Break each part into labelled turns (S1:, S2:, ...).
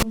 S1: Hey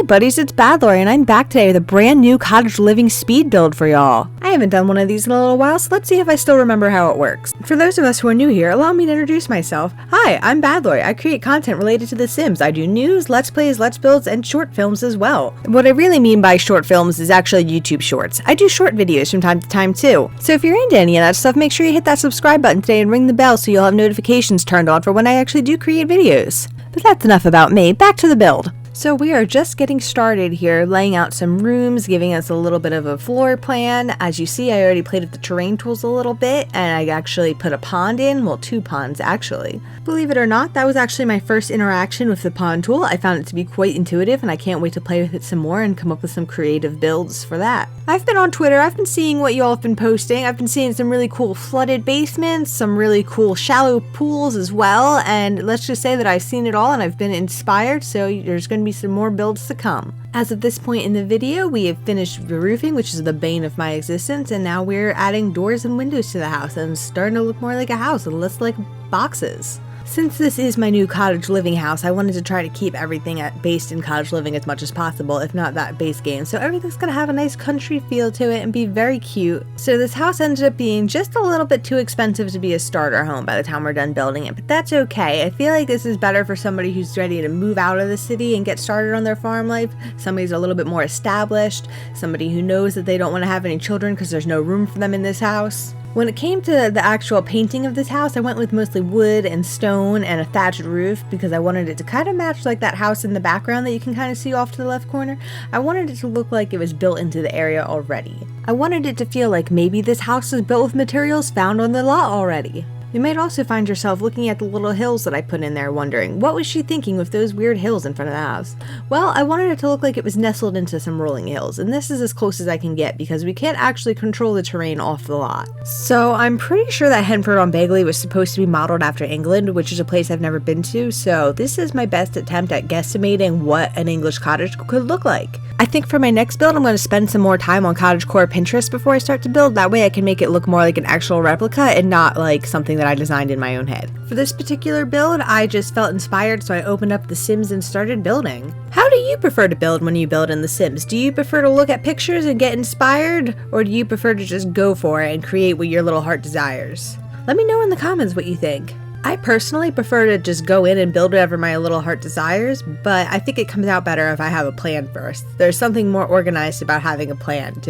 S1: buddies, it's badlorie and I'm back today with a brand new Cottage Living speed build for y'all. I haven't done one of these in a little while, so let's see if I still remember how it works. For those of us who are new here, allow me to introduce myself. Hi, I'm badlorie. I create content related to The Sims. I do news, let's plays, let's builds, and short films as well. What I really mean by short films is actually YouTube shorts. I do short videos from time to time too. So if you're into any of that stuff, make sure you hit that subscribe button today and ring the bell so you'll have notifications turned on for when I actually do create videos. But that's enough about me, back to the build. So we are just getting started here, laying out some rooms, giving us a little bit of a floor plan. As you see, I already played with the terrain tools a little bit, and I actually put a pond in, well, 2 ponds actually. Believe it or not, that was actually my first interaction with the pond tool. I found it to be quite intuitive, and I can't wait to play with it some more and come up with some creative builds for that. I've been on Twitter, I've been seeing what you all have been posting. I've been seeing some really cool flooded basements, some really cool shallow pools as well, and let's just say that I've seen it all and I've been inspired, so there's going to be some more builds to come. As of this point in the video, we have finished the roofing, which is the bane of my existence, and now we're adding doors and windows to the house and it's starting to look more like a house and less like boxes. Since this is my new Cottage Living house, I wanted to try to keep everything based in Cottage Living as much as possible, if not that base game, so everything's going to have a nice country feel to it and be very cute. So this house ended up being just a little bit too expensive to be a starter home by the time we're done building it, but that's okay. I feel like this is better for somebody who's ready to move out of the city and get started on their farm life, somebody's a little bit more established, somebody who knows that they don't want to have any children because there's no room for them in this house. When it came to the actual painting of this house, I went with mostly wood and stone and a thatched roof because I wanted it to kind of match like that house in the background that you can kind of see off to the left corner. I wanted it to look like it was built into the area already. I wanted it to feel like maybe this house is built with materials found on the lot already. You might also find yourself looking at the little hills that I put in there wondering, what was she thinking with those weird hills in front of the house? Well, I wanted it to look like it was nestled into some rolling hills, and this is as close as I can get because we can't actually control the terrain off the lot. So I'm pretty sure that Henford-on-Bagley was supposed to be modeled after England, which is a place I've never been to, so this is my best attempt at guesstimating what an English cottage could look like. I think for my next build, I'm going to spend some more time on cottagecore Pinterest before I start to build. That way I can make it look more like an actual replica and not like something that I designed in my own head. For this particular build, I just felt inspired, so I opened up The Sims and started building. How do you prefer to build when you build in The Sims? Do you prefer to look at pictures and get inspired, or do you prefer to just go for it and create what your little heart desires? Let me know in the comments what you think. I personally prefer to just go in and build whatever my little heart desires, but I think it comes out better if I have a plan first. There's something more organized about having a plan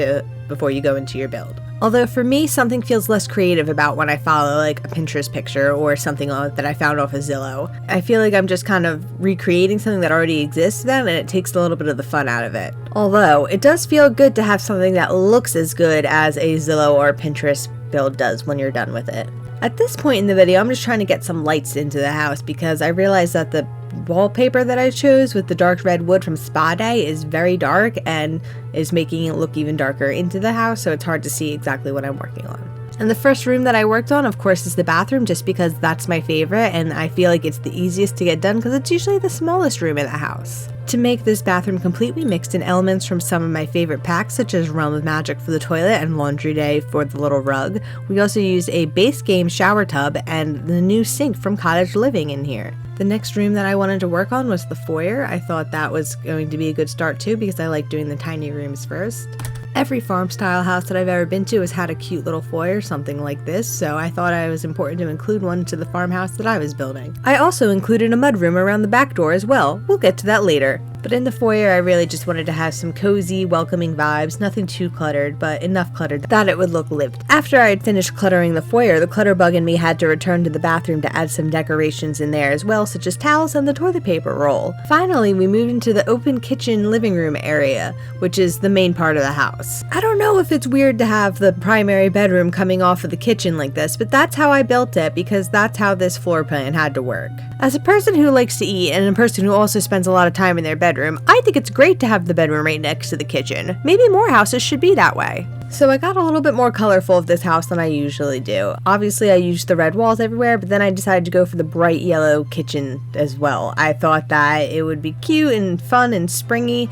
S1: before you go into your build. Although for me, something feels less creative about when I follow like a Pinterest picture or something that I found off of Zillow. I feel like I'm just kind of recreating something that already exists then, and it takes a little bit of the fun out of it. Although it does feel good to have something that looks as good as a Zillow or Pinterest build does when you're done with it. At this point in the video, I'm just trying to get some lights into the house because I realized that the wallpaper that I chose with the dark red wood from Spa Day is very dark and is making it look even darker into the house, so it's hard to see exactly what I'm working on. And the first room that I worked on, of course, is the bathroom, just because that's my favorite and I feel like it's the easiest to get done because it's usually the smallest room in the house. To make this bathroom complete, we mixed in elements from some of my favorite packs, such as Realm of Magic for the toilet and Laundry Day for the little rug. We also used a base game shower tub and the new sink from Cottage Living in here. The next room that I wanted to work on was the foyer. I thought that was going to be a good start too because I like doing the tiny rooms first. Every farm style house that I've ever been to has had a cute little foyer, something like this, so I thought it was important to include one to the farmhouse that I was building. I also included a mudroom around the back door as well. We'll get to that later. But in the foyer, I really just wanted to have some cozy, welcoming vibes, nothing too cluttered, but enough cluttered that it would look lived. After I had finished cluttering the foyer, the clutter bug in me had to return to the bathroom to add some decorations in there as well, such as towels and the toilet paper roll. Finally, we moved into the open kitchen living room area, which is the main part of the house. I don't know if it's weird to have the primary bedroom coming off of the kitchen like this, but that's how I built it because that's how this floor plan had to work. As a person who likes to eat and a person who also spends a lot of time in their bedroom, I think it's great to have the bedroom right next to the kitchen. Maybe more houses should be that way. So I got a little bit more colorful of this house than I usually do. Obviously I used the red walls everywhere, but then I decided to go for the bright yellow kitchen as well. I thought that it would be cute and fun and springy,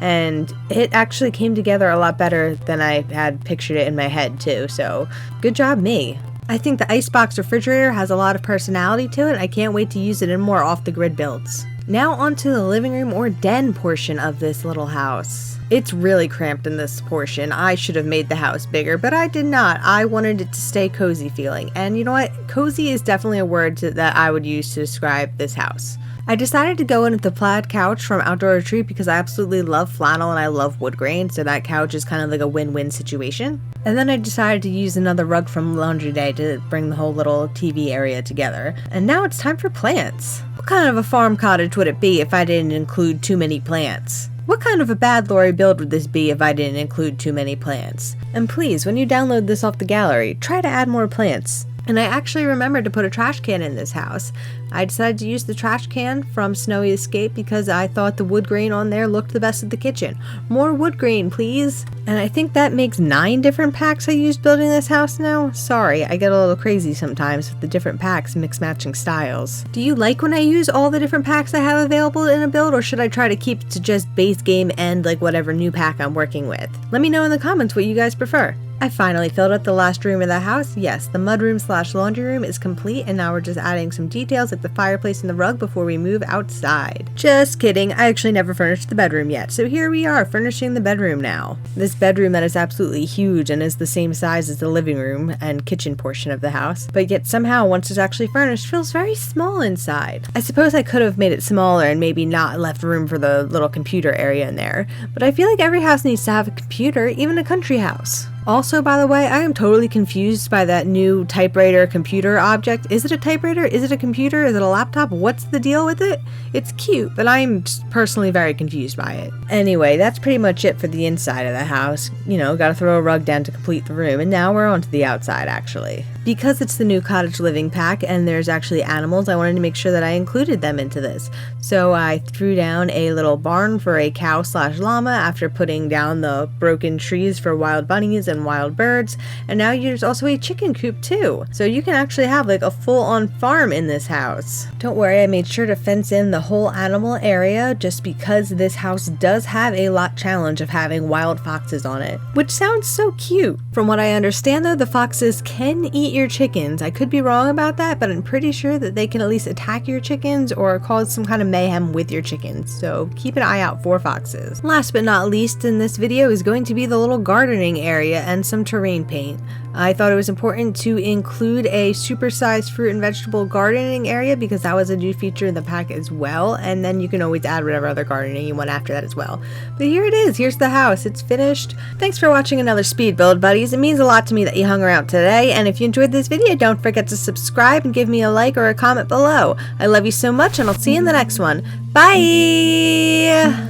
S1: and it actually came together a lot better than I had pictured it in my head too, so good job me. I think the icebox refrigerator has a lot of personality to it. I can't wait to use it in more off-the-grid builds. Now onto the living room or den portion of this little house. It's really cramped in this portion. I should have made the house bigger, but I did not. I wanted it to stay cozy feeling, and you know what? Cozy is definitely a word that I would use to describe this house. I decided to go in with the plaid couch from Outdoor Retreat because I absolutely love flannel and I love wood grain, so that couch is kind of like a win-win situation. And then I decided to use another rug from Laundry Day to bring the whole little TV area together. And now it's time for plants. What kind of a farm cottage would it be if I didn't include too many plants? What kind of a badlorie build would this be if I didn't include too many plants? And please, when you download this off the gallery, try to add more plants. And I actually remembered to put a trash can in this house. I decided to use the trash can from Snowy Escape because I thought the wood grain on there looked the best at the kitchen. More wood grain, please. And I think that makes 9 different packs I used building this house now. Sorry, I get a little crazy sometimes with the different packs mix matching styles. Do you like when I use all the different packs I have available in a build, or should I try to keep it to just base game and like whatever new pack I'm working with? Let me know in the comments what you guys prefer. I finally filled out the last room of the house. Yes, the mudroom / laundry room is complete, and now we're just adding some details like the fireplace and the rug before we move outside. Just kidding, I actually never furnished the bedroom yet, so here we are furnishing the bedroom now. This bedroom that is absolutely huge and is the same size as the living room and kitchen portion of the house, but yet somehow once it's actually furnished feels very small inside. I suppose I could have made it smaller and maybe not left room for the little computer area in there, but I feel like every house needs to have a computer, even a country house. Also, by the way, I am totally confused by that new typewriter computer object. Is it a typewriter? Is it a computer? Is it a laptop? What's the deal with it? It's cute, but I'm just personally very confused by it. Anyway, that's pretty much it for the inside of the house. You know, gotta throw a rug down to complete the room, and now we're on to the outside, actually. Because it's the new Cottage Living pack and there's actually animals, I wanted to make sure that I included them into this. So I threw down a little barn for a cow / llama after putting down the broken trees for wild bunnies and wild birds, and now there's also a chicken coop too. So you can actually have like a full-on farm in this house. Don't worry, I made sure to fence in the whole animal area just because this house does have a lot challenge of having wild foxes on it, which sounds so cute. From what I understand though, the foxes can eat your chickens. I could be wrong about that, but I'm pretty sure that they can at least attack your chickens or cause some kind of mayhem with your chickens, so keep an eye out for foxes. Last but not least in this video is going to be the little gardening area and some terrain paint. I thought it was important to include a supersized fruit and vegetable gardening area because that was a new feature in the pack as well, and then you can always add whatever other gardening you want after that as well. But here it is, here's the house, it's finished. Thanks for watching another speed build, buddies. It means a lot to me that you hung around today, and if you enjoyed this video, don't forget to subscribe and give me a like or a comment below. I love you so much, and I'll see you in the next one. Bye!